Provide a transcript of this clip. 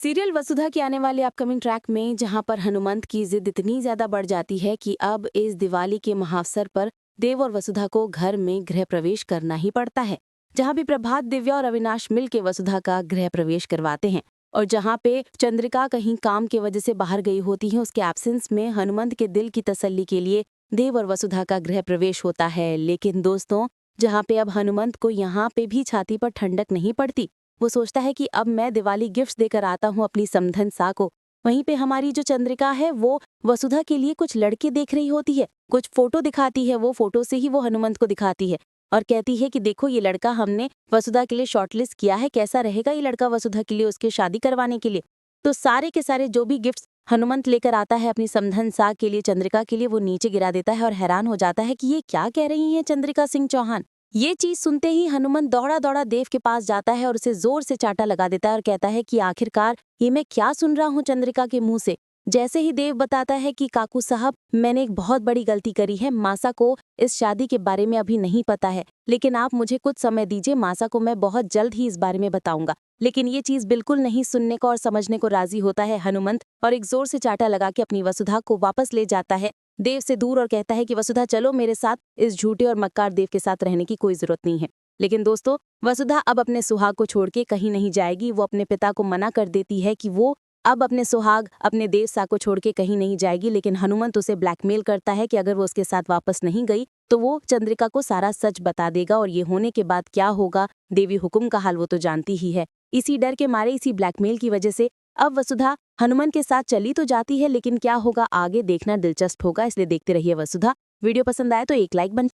Serial वसुधा के आने वाले अपकमिंग ट्रैक में जहां पर हनुमंत की जिद इतनी ज्यादा बढ़ जाती है कि अब इस दिवाली के महाअवसर पर देव और वसुधा को घर में गृह प्रवेश करना ही पड़ता है। जहां भी प्रभात, दिव्या और अविनाश मिल के वसुधा का गृह प्रवेश करवाते हैं और जहां पे चंद्रिका कहीं काम की वजह से बाहर गई होती है, उसके एब्सेंस में हनुमंत के दिल की तसल्ली के लिए देव और वसुधा का गृह प्रवेश होता है। लेकिन दोस्तों, जहां पे अब हनुमंत को यहाँ पे भी छाती पर ठंडक नहीं पड़ती। वो सोचता है कि अब मैं दिवाली गिफ्ट्स देकर आता हूँ अपनी समधन सा को। वहीं पे हमारी जो चंद्रिका है वो वसुधा के लिए कुछ लड़के देख रही होती है, कुछ फोटो दिखाती है, वो फोटो से ही वो हनुमंत को दिखाती है और कहती है कि देखो ये लड़का हमने वसुधा के लिए शॉर्टलिस्ट किया है, कैसा रहेगा ये लड़का वसुधा के लिए, उसके शादी करवाने के लिए। तो सारे के सारे जो भी गिफ्ट्स हनुमंत लेकर आता है अपनी समधन सा के लिए, चंद्रिका के लिए, वो नीचे गिरा देता है और हैरान हो जाता है कि ये क्या कह रही है चंद्रिका सिंह चौहान। ये चीज सुनते ही हनुमंत दौड़ा दौड़ा देव के पास जाता है और उसे जोर से चाटा लगा देता है और कहता है कि आखिरकार ये मैं क्या सुन रहा हूँ चंद्रिका के मुंह से। जैसे ही देव बताता है कि काकू साहब, मैंने एक बहुत बड़ी गलती करी है, मासा को इस शादी के बारे में अभी नहीं पता है, लेकिन आप मुझे कुछ समय दीजिए, मासा को मैं बहुत जल्द ही इस बारे में बताऊंगा। लेकिन ये चीज बिल्कुल नहीं सुनने को और समझने को राजी होता है हनुमंत और एक जोर से चाटा लगा के अपनी वसुधा को वापस ले जाता है देव से दूर और कहता है कि वसुधा चलो मेरे साथ, इस झूठे और मक्कार देव के साथ रहने की कोई जरूरत नहीं है। लेकिन दोस्तों, वसुधा अब अपने सुहाग को छोड़ के कहीं नहीं जाएगी। वो अपने पिता को मना कर देती है कि वो अब अपने सुहाग, अपने देव सा को छोड़ के कहीं नहीं जाएगी। लेकिन हनुमंत उसे ब्लैकमेल करता है कि अगर वो उसके साथ वापस नहीं गई तो वो चंद्रिका को सारा सच बता देगा और ये होने के बाद क्या होगा, देवी हुकुम का हाल वो तो जानती ही है। इसी डर के मारे, इसी ब्लैकमेल की वजह से अब वसुधा हनुमान के साथ चली तो जाती है, लेकिन क्या होगा आगे देखना दिलचस्प होगा, इसलिए देखते रहिए वसुधा। वीडियो पसंद आए तो एक लाइक बन